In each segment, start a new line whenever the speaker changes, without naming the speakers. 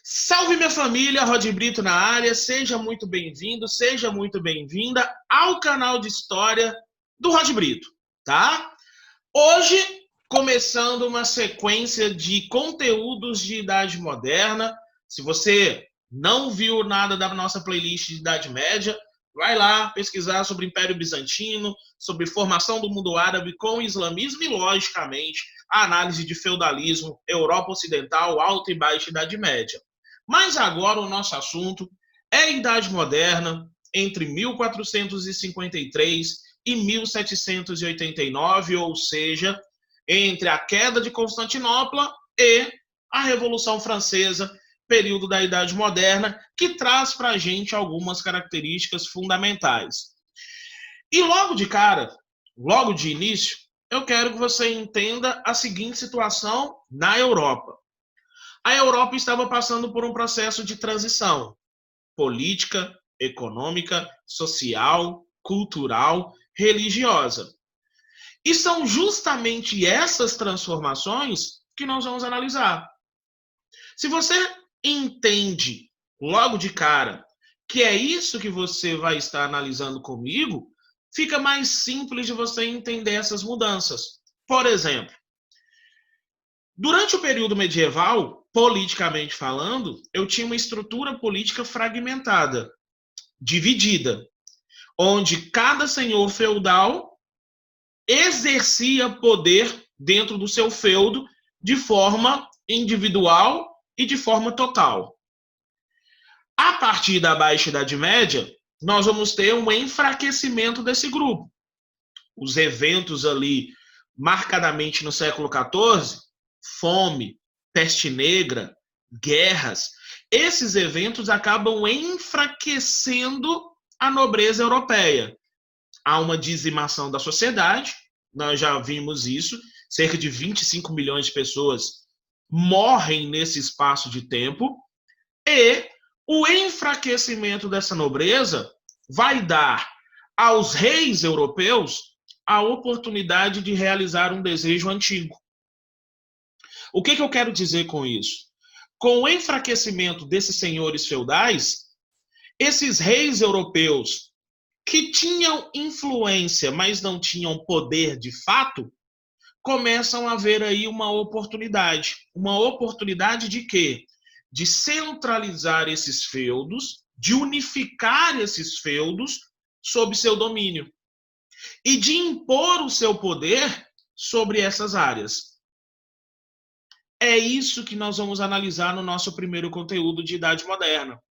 Salve minha família, Rod Brito na área, seja muito bem-vindo, seja muito bem-vinda ao canal de história do Rod Brito, tá? Hoje, começando uma sequência de conteúdos de Idade Moderna. Se você não viu nada da nossa playlist de Idade Média, vai lá pesquisar sobre o Império Bizantino, sobre formação do mundo árabe com o islamismo e, logicamente, a análise de feudalismo, Europa Ocidental, Alta e Baixa Idade Média. Mas agora o nosso assunto é a Idade Moderna, entre 1453 e 1789, ou seja, entre a queda de Constantinopla e a Revolução Francesa, período da Idade Moderna, que traz para a gente algumas características fundamentais. E logo de cara, logo de início, eu quero que você entenda a seguinte situação na Europa. A Europa estava passando por um processo de transição política, econômica, social, cultural, religiosa. E são justamente essas transformações que nós vamos analisar. Se você entende logo de cara que é isso que você vai estar analisando comigo, fica mais simples de você entender essas mudanças. Por exemplo, durante o período medieval, politicamente falando, eu tinha uma estrutura política fragmentada, dividida, onde cada senhor feudal exercia poder dentro do seu feudo de forma individual e de forma total. A partir da Baixa Idade Média, nós vamos ter um enfraquecimento desse grupo. Os eventos ali, marcadamente no século XIV, fome, peste negra, guerras, esses eventos acabam enfraquecendo a nobreza europeia. Há uma dizimação da sociedade, nós já vimos isso, cerca de 25 milhões de pessoas morrem nesse espaço de tempo, e o enfraquecimento dessa nobreza vai dar aos reis europeus a oportunidade de realizar um desejo antigo. O que eu quero dizer com isso? Com o enfraquecimento desses senhores feudais, esses reis europeus que tinham influência, mas não tinham poder de fato, começam a ver aí uma oportunidade. Uma oportunidade de quê? De centralizar esses feudos, de unificar esses feudos sob seu domínio e de impor o seu poder sobre essas áreas. É isso que nós vamos analisar no nosso primeiro conteúdo de Idade Moderna.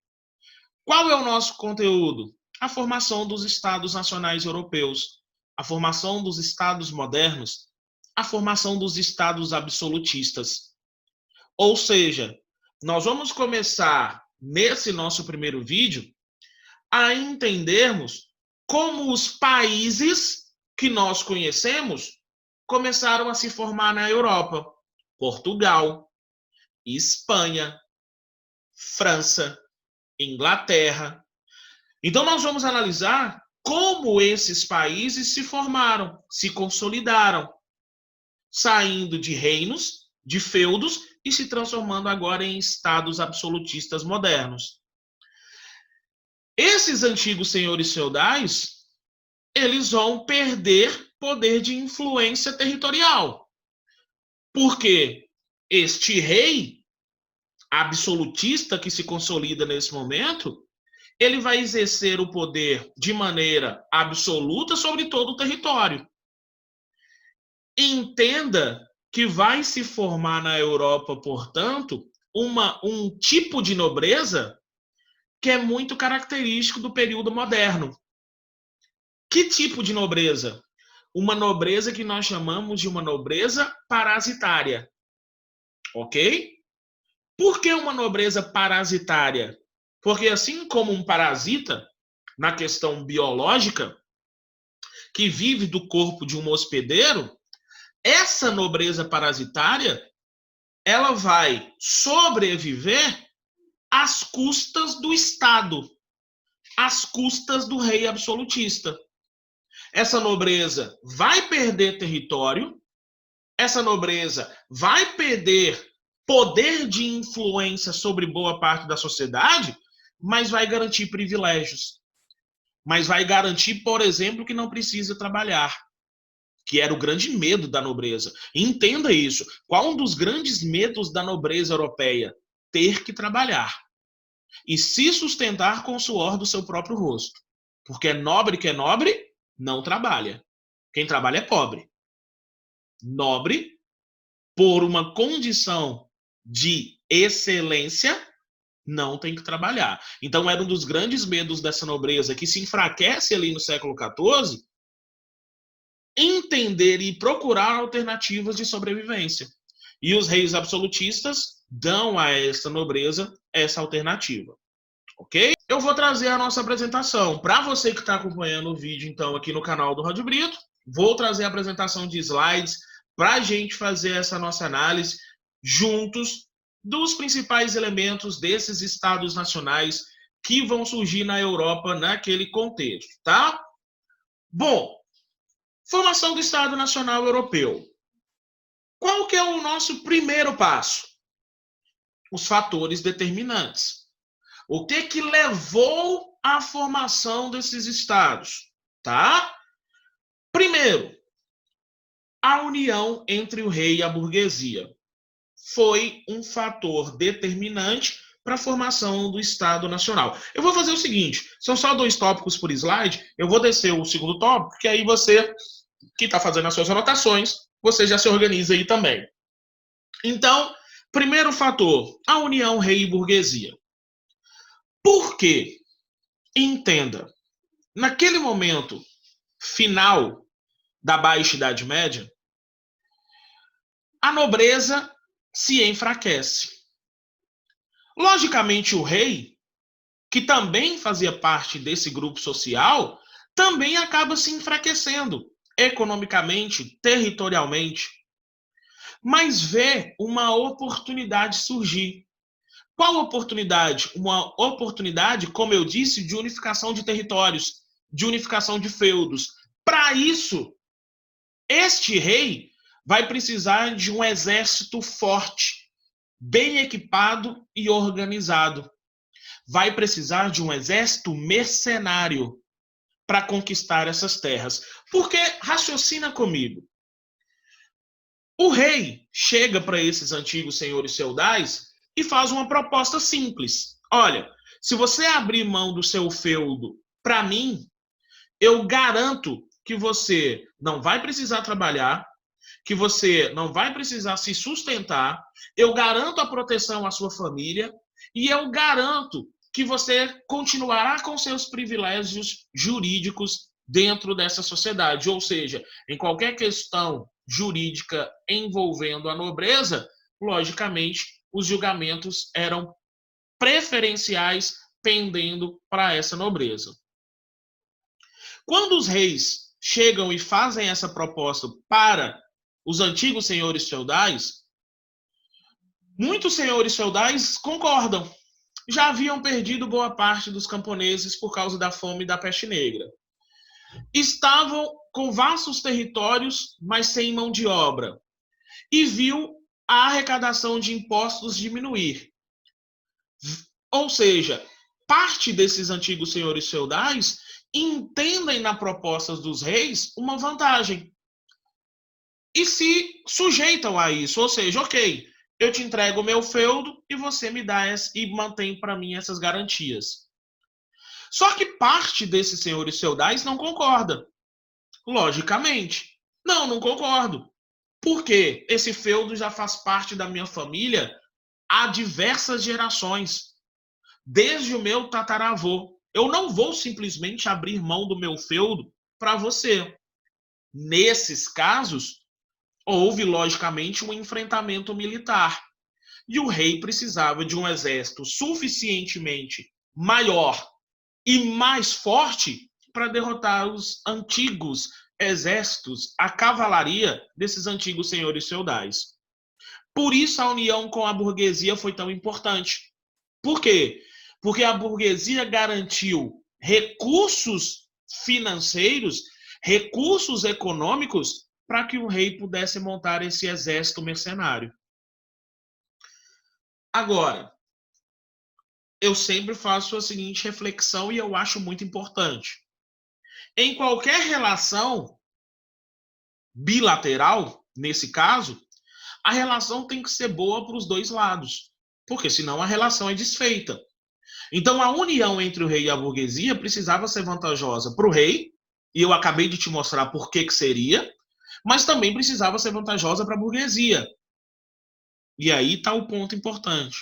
Qual é o nosso conteúdo? A formação dos Estados nacionais europeus, a formação dos Estados modernos, a formação dos Estados absolutistas. Ou seja, nós vamos começar, nesse nosso primeiro vídeo, a entendermos como os países que nós conhecemos começaram a se formar na Europa. Portugal, Espanha, França, Inglaterra. Então nós vamos analisar como esses países se formaram, se consolidaram, saindo de reinos, de feudos e se transformando agora em estados absolutistas modernos. Esses antigos senhores feudais, eles vão perder poder de influência territorial. Porque este rei absolutista que se consolida nesse momento, ele vai exercer o poder de maneira absoluta sobre todo o território. Entenda que vai se formar na Europa, portanto, um tipo de nobreza que é muito característico do período moderno. Que tipo de nobreza? Uma nobreza que nós chamamos de uma nobreza parasitária. Ok? Por que uma nobreza parasitária? Porque assim como um parasita, na questão biológica, que vive do corpo de um hospedeiro, essa nobreza parasitária, ela vai sobreviver às custas do Estado, às custas do rei absolutista. Essa nobreza vai perder território, essa nobreza vai perder poder de influência sobre boa parte da sociedade, mas vai garantir privilégios. Mas vai garantir, por exemplo, que não precisa trabalhar, que era o grande medo da nobreza. Entenda isso. Qual um dos grandes medos da nobreza europeia? Ter que trabalhar e se sustentar com o suor do seu próprio rosto. Porque é nobre que é nobre, não trabalha. Quem trabalha é pobre. Nobre, por uma condição de excelência, não tem que trabalhar. Então, era um dos grandes medos dessa nobreza, que se enfraquece ali no século XIV, entender e procurar alternativas de sobrevivência. E os reis absolutistas dão a essa nobreza essa alternativa. Ok? Eu vou trazer a nossa apresentação. Para você que está acompanhando o vídeo, então, aqui no canal do Rod Brito, vou trazer a apresentação de slides para a gente fazer essa nossa análise juntos dos principais elementos desses estados nacionais que vão surgir na Europa naquele contexto, tá? Bom, formação do Estado Nacional Europeu. Qual que é o nosso primeiro passo? Os fatores determinantes. O que levou à formação desses estados, tá? Primeiro, a união entre o rei e a burguesia foi um fator determinante para a formação do Estado Nacional. Eu vou fazer o seguinte, são só 2 tópicos por slide, eu vou descer o segundo tópico, que aí você, que está fazendo as suas anotações, você já se organiza aí também. Então, primeiro fator, a união rei e burguesia. Por quê? Entenda, naquele momento final da Baixa Idade Média, a nobreza se enfraquece. Logicamente, o rei, que também fazia parte desse grupo social, também acaba se enfraquecendo economicamente, territorialmente, mas vê uma oportunidade surgir. Qual oportunidade? Uma oportunidade, como eu disse, de unificação de territórios, de unificação de feudos. Para isso, este rei vai precisar de um exército forte, bem equipado e organizado. Vai precisar de um exército mercenário para conquistar essas terras. Porque, raciocina comigo, o rei chega para esses antigos senhores feudais e faz uma proposta simples. Olha, se você abrir mão do seu feudo para mim, eu garanto que você não vai precisar trabalhar, que você não vai precisar se sustentar, eu garanto a proteção à sua família e eu garanto que você continuará com seus privilégios jurídicos dentro dessa sociedade. Ou seja, em qualquer questão jurídica envolvendo a nobreza, logicamente, os julgamentos eram preferenciais pendendo para essa nobreza. Quando os reis chegam e fazem essa proposta para os antigos senhores feudais, muitos senhores feudais concordam. Já haviam perdido boa parte dos camponeses por causa da fome e da peste negra. Estavam com vastos territórios, mas sem mão de obra. E viu a arrecadação de impostos diminuir. Ou seja, parte desses antigos senhores feudais entendem na proposta dos reis uma vantagem. E se sujeitam a isso. Ou seja, ok, eu te entrego o meu feudo e você me dá e mantém para mim essas garantias. Só que parte desses senhores feudais não concorda. Logicamente. Não concordo. Por quê? Esse feudo já faz parte da minha família há diversas gerações. Desde o meu tataravô. Eu não vou simplesmente abrir mão do meu feudo para você. Nesses casos, houve, logicamente, um enfrentamento militar. E o rei precisava de um exército suficientemente maior e mais forte para derrotar os antigos exércitos, a cavalaria desses antigos senhores feudais. Por isso a união com a burguesia foi tão importante. Por quê? Porque a burguesia garantiu recursos financeiros, recursos econômicos para que o rei pudesse montar esse exército mercenário. Agora, eu sempre faço a seguinte reflexão e eu acho muito importante. Em qualquer relação bilateral, nesse caso, a relação tem que ser boa para os dois lados, porque senão a relação é desfeita. Então, a união entre o rei e a burguesia precisava ser vantajosa para o rei, e eu acabei de te mostrar por que seria, mas também precisava ser vantajosa para a burguesia. E aí está o ponto importante.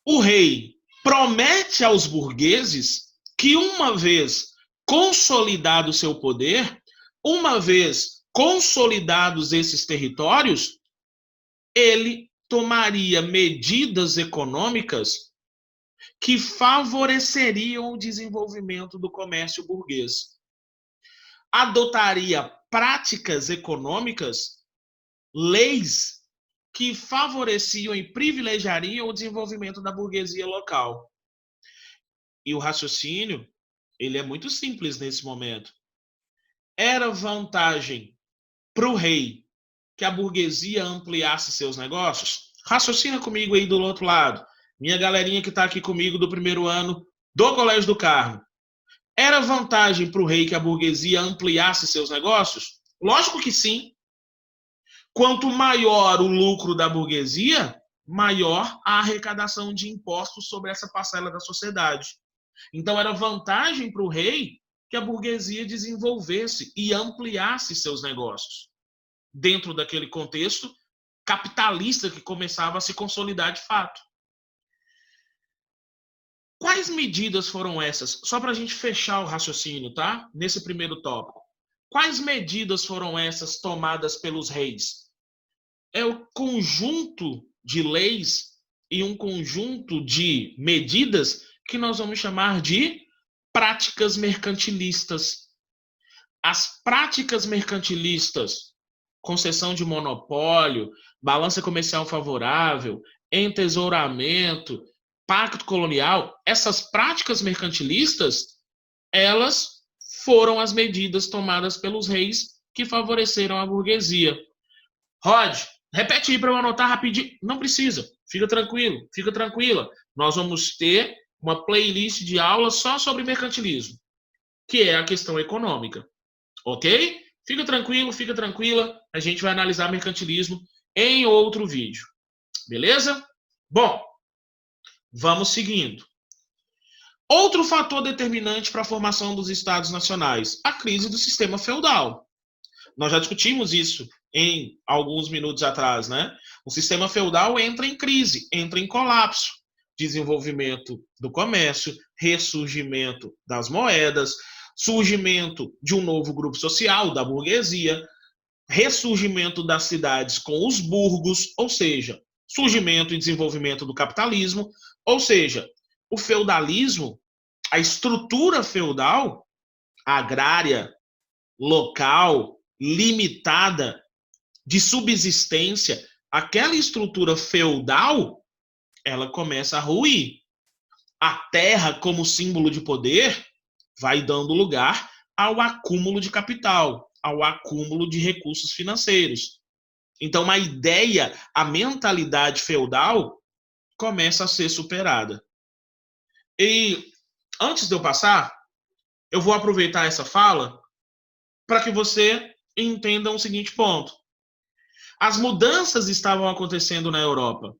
O rei promete aos burgueses que, uma vez consolidado seu poder, uma vez consolidados esses territórios, ele tomaria medidas econômicas que favoreceriam o desenvolvimento do comércio burguês. Adotaria práticas econômicas, leis que favoreciam e privilegiariam o desenvolvimento da burguesia local. E o raciocínio, ele é muito simples nesse momento. Era vantagem para o rei que a burguesia ampliasse seus negócios? Raciocina comigo aí do outro lado. Minha galerinha que está aqui comigo do primeiro ano do Colégio do Carmo. Era vantagem para o rei que a burguesia ampliasse seus negócios? Lógico que sim. Quanto maior o lucro da burguesia, maior a arrecadação de impostos sobre essa parcela da sociedade. Então, era vantagem para o rei que a burguesia desenvolvesse e ampliasse seus negócios, dentro daquele contexto capitalista que começava a se consolidar de fato. Quais medidas foram essas? Só para a gente fechar o raciocínio, tá? Nesse primeiro tópico. Quais medidas foram essas tomadas pelos reis? É o conjunto de leis e um conjunto de medidas que nós vamos chamar de práticas mercantilistas. As práticas mercantilistas, concessão de monopólio, balança comercial favorável, entesouramento, pacto colonial, essas práticas mercantilistas, elas foram as medidas tomadas pelos reis que favoreceram a burguesia. Rod, repete aí para eu anotar rapidinho. Não precisa, fica tranquilo, fica tranquila. Nós vamos ter uma playlist de aulas só sobre mercantilismo, que é a questão econômica, ok? Fica tranquilo, fica tranquila, a gente vai analisar mercantilismo em outro vídeo, beleza? Bom, vamos seguindo. Outro fator determinante para a formação dos estados nacionais, a crise do sistema feudal. Nós já discutimos isso em alguns minutos atrás, né? O sistema feudal entra em crise, entra em colapso. Desenvolvimento do comércio, ressurgimento das moedas, surgimento de um novo grupo social, da burguesia, ressurgimento das cidades com os burgos, ou seja, surgimento e desenvolvimento do capitalismo, ou seja, o feudalismo, a estrutura feudal, agrária, local, limitada, de subsistência, aquela estrutura feudal, ela começa a ruir. A terra, como símbolo de poder, vai dando lugar ao acúmulo de capital, ao acúmulo de recursos financeiros. Então, a ideia, a mentalidade feudal começa a ser superada. E antes de eu passar, eu vou aproveitar essa fala para que você entenda o seguinte ponto. As mudanças estavam acontecendo na Europa.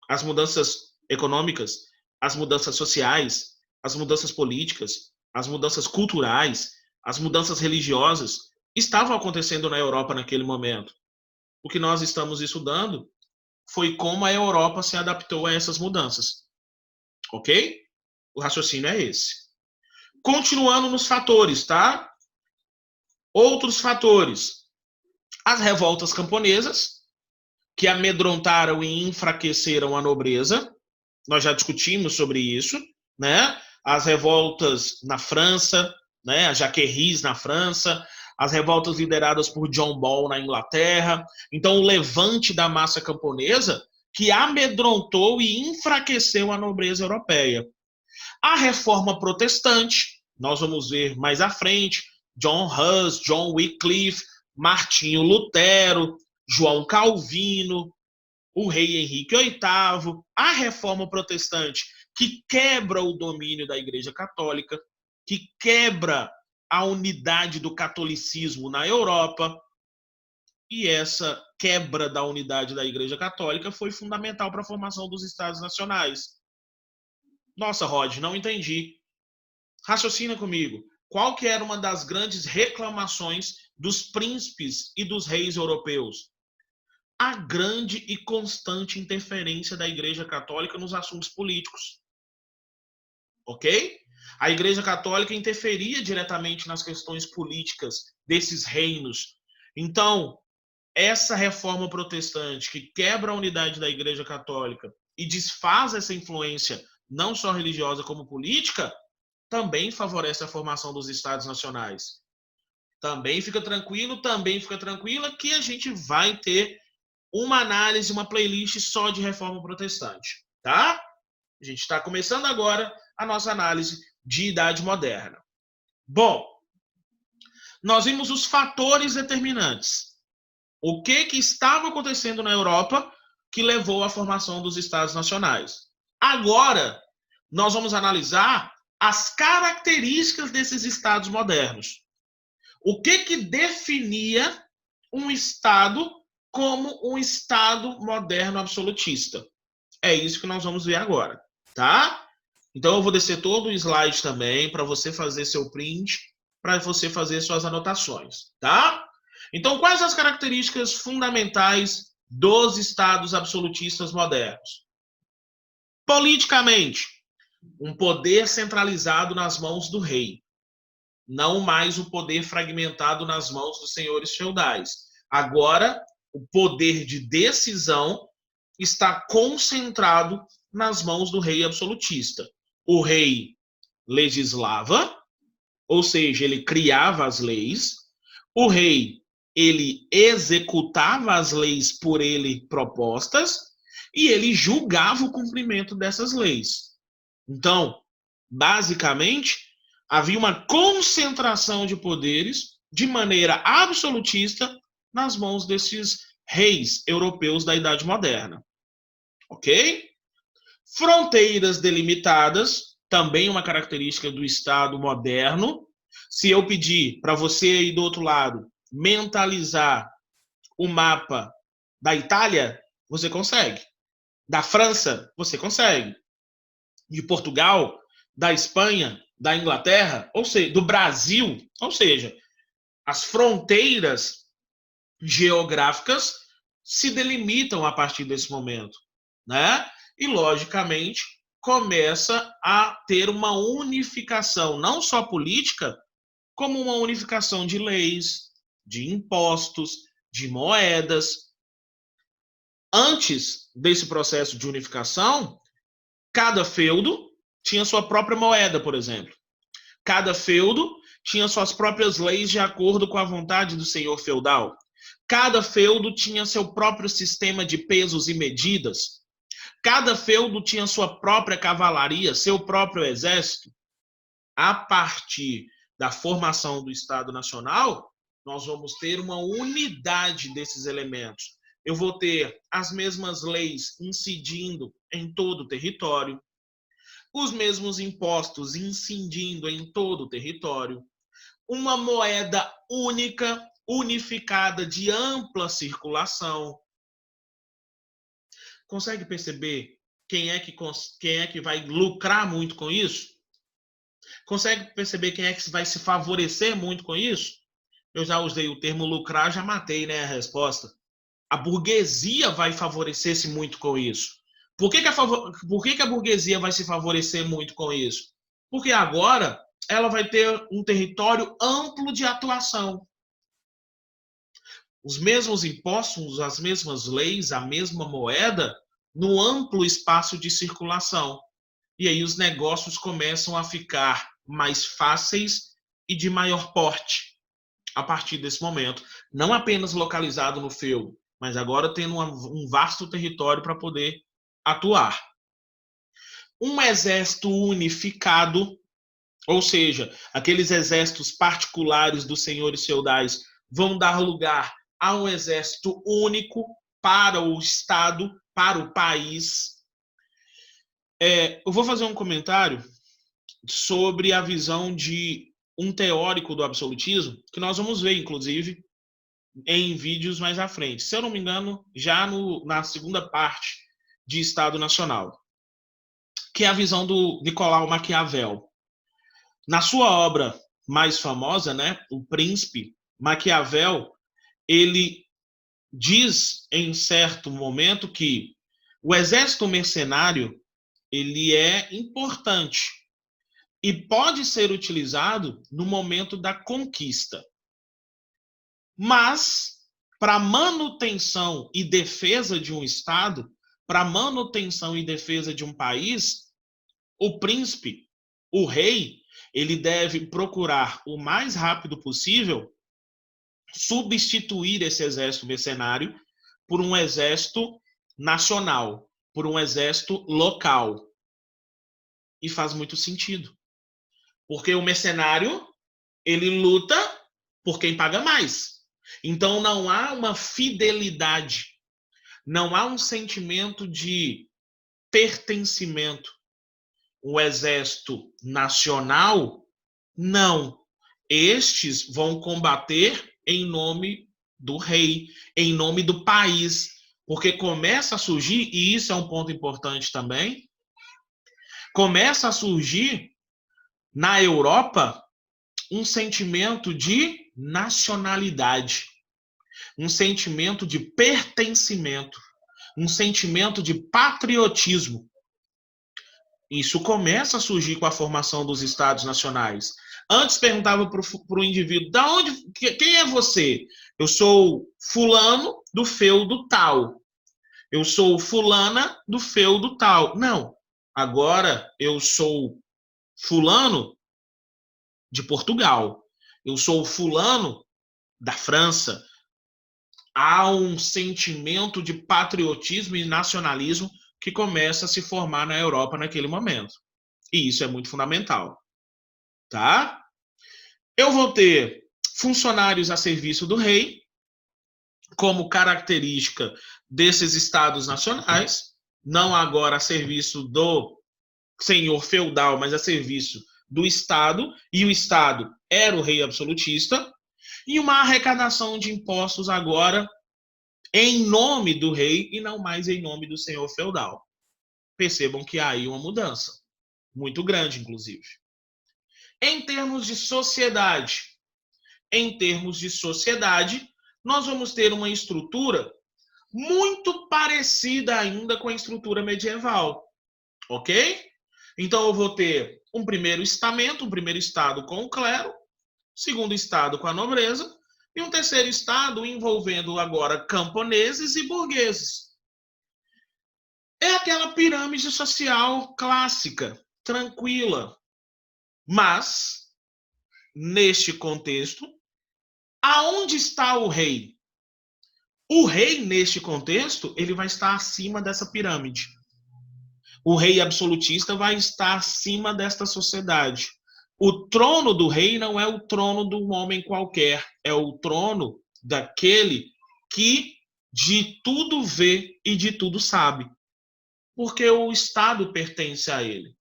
As mudanças econômicas, as mudanças sociais, as mudanças políticas, as mudanças culturais, as mudanças religiosas estavam acontecendo na Europa naquele momento. O que nós estamos estudando foi como a Europa se adaptou a essas mudanças. Ok? O raciocínio é esse. Continuando nos fatores, tá? Outros fatores. As revoltas camponesas, que amedrontaram e enfraqueceram a nobreza. Nós já discutimos sobre isso, né? As revoltas na França, né? As Jaqueries na França, as revoltas lideradas por John Ball na Inglaterra. Então, o levante da massa camponesa que amedrontou e enfraqueceu a nobreza europeia. A reforma protestante, nós vamos ver mais à frente, John Hus, John Wycliffe, Martinho Lutero, João Calvino, o rei Henrique VIII, a reforma protestante, que quebra o domínio da Igreja Católica, que quebra a unidade do catolicismo na Europa. E essa quebra da unidade da Igreja Católica foi fundamental para a formação dos Estados Nacionais. Nossa, Rod, não entendi. Raciocina comigo. Qual que era uma das grandes reclamações dos príncipes e dos reis europeus? A grande e constante interferência da Igreja Católica nos assuntos políticos. Ok? A Igreja Católica interferia diretamente nas questões políticas desses reinos. Então, essa reforma protestante que quebra a unidade da Igreja Católica e desfaz essa influência não só religiosa como política, também favorece a formação dos Estados Nacionais. Também fica tranquila que a gente vai ter uma análise, uma playlist só de reforma protestante, tá? A gente está começando agora a nossa análise de Idade Moderna. Bom, nós vimos os fatores determinantes. O que estava acontecendo na Europa que levou à formação dos Estados Nacionais. Agora, nós vamos analisar as características desses Estados modernos. O que definia um Estado como um Estado moderno absolutista? É isso que nós vamos ver agora, tá? Então, eu vou descer todo o slide também para você fazer seu print, para você fazer suas anotações, tá? Então, quais as características fundamentais dos estados absolutistas modernos? Politicamente, um poder centralizado nas mãos do rei, não mais o poder fragmentado nas mãos dos senhores feudais. Agora, o poder de decisão está concentrado nas mãos do rei absolutista. O rei legislava, ou seja, ele criava as leis. O rei, ele executava as leis por ele propostas e ele julgava o cumprimento dessas leis. Então, basicamente, havia uma concentração de poderes de maneira absolutista nas mãos desses reis europeus da Idade Moderna. Ok? Fronteiras delimitadas, também uma característica do Estado moderno. Se eu pedir para você aí do outro lado mentalizar o mapa da Itália, você consegue. Da França, você consegue. De Portugal, da Espanha, da Inglaterra, ou seja, do Brasil, ou seja, as fronteiras geográficas se delimitam a partir desse momento, né? E, logicamente, começa a ter uma unificação, não só política, como uma unificação de leis, de impostos, de moedas. Antes desse processo de unificação, cada feudo tinha sua própria moeda, por exemplo. Cada feudo tinha suas próprias leis de acordo com a vontade do senhor feudal. Cada feudo tinha seu próprio sistema de pesos e medidas. Cada feudo tinha sua própria cavalaria, seu próprio exército. A partir da formação do Estado Nacional, nós vamos ter uma unidade desses elementos. Eu vou ter as mesmas leis incidindo em todo o território, os mesmos impostos incidindo em todo o território, uma moeda única, unificada, de ampla circulação. Consegue perceber quem é que vai lucrar muito com isso? Consegue perceber quem é que vai se favorecer muito com isso? Eu já usei o termo lucrar, já matei, né, a resposta. A burguesia vai favorecer-se muito com isso. Por que a burguesia vai se favorecer muito com isso? Porque agora ela vai ter um território amplo de atuação. Os mesmos impostos, as mesmas leis, a mesma moeda, no amplo espaço de circulação. E aí os negócios começam a ficar mais fáceis e de maior porte a partir desse momento. Não apenas localizado no feudo, mas agora tendo um vasto território para poder atuar. Um exército unificado, ou seja, aqueles exércitos particulares dos senhores feudais vão dar lugar a um exército único para o Estado, para o país. Eu vou fazer um comentário sobre a visão de um teórico do absolutismo, que nós vamos ver, inclusive, em vídeos mais à frente. Se eu não me engano, já na segunda parte de Estado Nacional, que é a visão do Nicolau Maquiavel. Na sua obra mais famosa, né, O Príncipe, Maquiavel, ele diz em certo momento que o exército mercenário ele é importante e pode ser utilizado no momento da conquista. Mas, para manutenção e defesa de um Estado, para manutenção e defesa de um país, o príncipe, o rei, ele deve procurar o mais rápido possível substituir esse exército mercenário por um exército nacional, por um exército local. E faz muito sentido. Porque o mercenário, ele luta por quem paga mais. Então não há uma fidelidade, não há um sentimento de pertencimento. O exército nacional, não. Estes vão combater em nome do rei, em nome do país, porque começa a surgir, e isso é um ponto importante também, começa a surgir na Europa um sentimento de nacionalidade, um sentimento de pertencimento, um sentimento de patriotismo. Isso começa a surgir com a formação dos Estados nacionais. Antes perguntava para o indivíduo, quem é você? Eu sou fulano do feudo tal. Eu sou fulana do feudo tal. Não. Agora eu sou fulano de Portugal. Eu sou fulano da França. Há um sentimento de patriotismo e nacionalismo que começa a se formar na Europa naquele momento. E isso é muito fundamental. Tá? Eu vou ter funcionários a serviço do rei, como característica desses estados nacionais, não agora a serviço do senhor feudal, mas a serviço do Estado, e o Estado era o rei absolutista, e uma arrecadação de impostos agora em nome do rei e não mais em nome do senhor feudal. Percebam que há aí uma mudança, muito grande, inclusive. Em termos de sociedade, nós vamos ter uma estrutura muito parecida ainda com a estrutura medieval, ok? Então eu vou ter um primeiro estamento, um primeiro estado com o clero, segundo estado com a nobreza, e um terceiro estado envolvendo agora camponeses e burgueses. É aquela pirâmide social clássica, tranquila. Mas, neste contexto, aonde está o rei? O rei, neste contexto, ele vai estar acima dessa pirâmide. O rei absolutista vai estar acima desta sociedade. O trono do rei não é o trono de um homem qualquer, é o trono daquele que de tudo vê e de tudo sabe. Porque o Estado pertence a ele.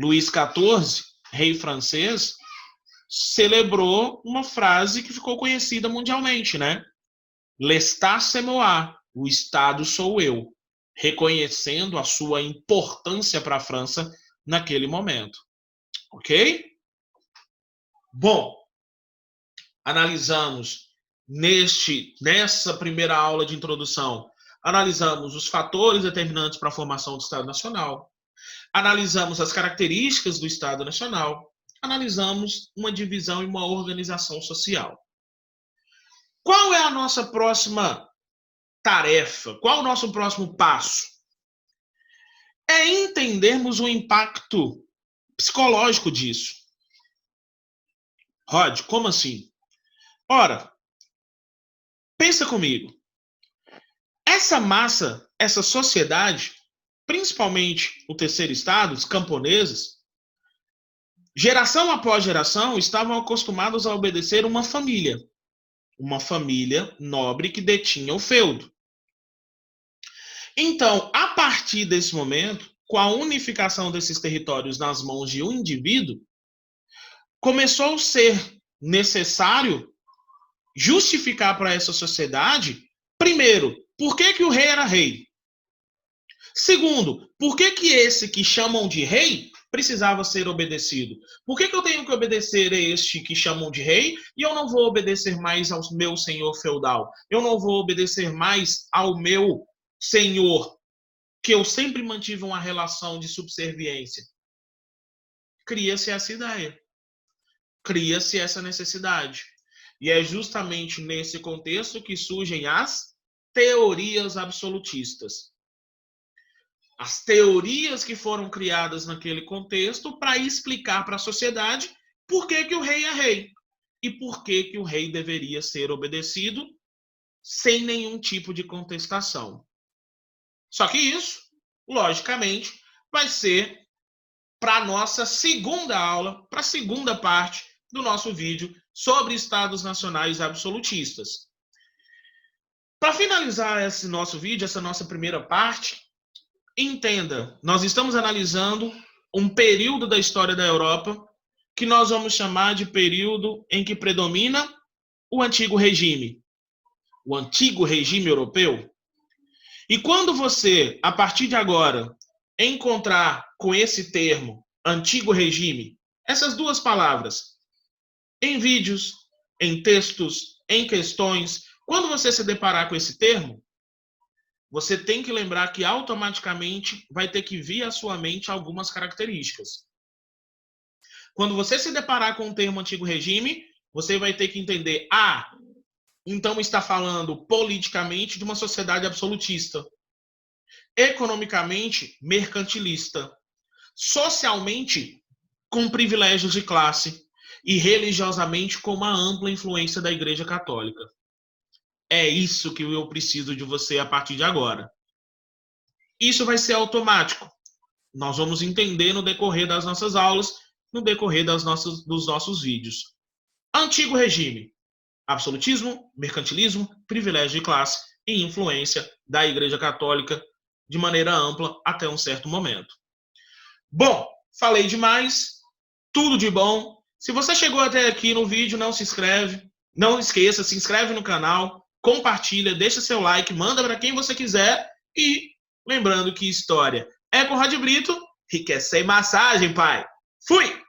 Luís XIV, rei francês, celebrou uma frase que ficou conhecida mundialmente, né? L'État c'est moi, o Estado sou eu, reconhecendo a sua importância para a França naquele momento. Ok? Bom, analisamos nessa primeira aula de introdução, analisamos os fatores determinantes para a formação do Estado Nacional, analisamos as características do Estado Nacional, analisamos uma divisão e uma organização social. Qual é a nossa próxima tarefa? Qual é o nosso próximo passo? É entendermos o impacto psicológico disso. Rod, como assim? Ora, pensa comigo. Essa massa, essa sociedade, principalmente o terceiro estado, os camponeses, geração após geração, estavam acostumados a obedecer uma família nobre que detinha o feudo. Então, a partir desse momento, com a unificação desses territórios nas mãos de um indivíduo, começou a ser necessário justificar para essa sociedade, primeiro, por que o rei era rei? Segundo, por que esse que chamam de rei precisava ser obedecido? Por que eu tenho que obedecer a este que chamam de rei e eu não vou obedecer mais ao meu senhor feudal? Eu não vou obedecer mais ao meu senhor, que eu sempre mantive uma relação de subserviência? Cria-se essa ideia. Cria-se essa necessidade. E é justamente nesse contexto que surgem as teorias absolutistas. As teorias que foram criadas naquele contexto para explicar para a sociedade por que o rei é rei e por que o rei deveria ser obedecido sem nenhum tipo de contestação. Só que isso, logicamente, vai ser para a nossa segunda aula, para a segunda parte do nosso vídeo sobre estados nacionais absolutistas. Para finalizar esse nosso vídeo, essa nossa primeira parte, entenda, nós estamos analisando um período da história da Europa que nós vamos chamar de período em que predomina o antigo regime europeu. E quando você, a partir de agora, encontrar com esse termo, antigo regime, essas duas palavras, em vídeos, em textos, em questões, quando você se deparar com esse termo, você tem que lembrar que automaticamente vai ter que vir à sua mente algumas características. Quando você se deparar com o termo antigo regime, você vai ter que entender, então está falando politicamente de uma sociedade absolutista, economicamente mercantilista, socialmente com privilégios de classe e religiosamente com uma ampla influência da Igreja Católica. É isso que eu preciso de você a partir de agora. Isso vai ser automático. Nós vamos entender no decorrer das nossas aulas, no decorrer dos nossos vídeos. Antigo regime. Absolutismo, mercantilismo, privilégio de classe e influência da Igreja Católica de maneira ampla até um certo momento. Bom, falei demais. Tudo de bom. Se você chegou até aqui no vídeo, não se inscreve. Não esqueça, se inscreve no canal, compartilha, deixa seu like, manda para quem você quiser. E lembrando que história é com Conrad Brito e quer ser massagem, pai. Fui!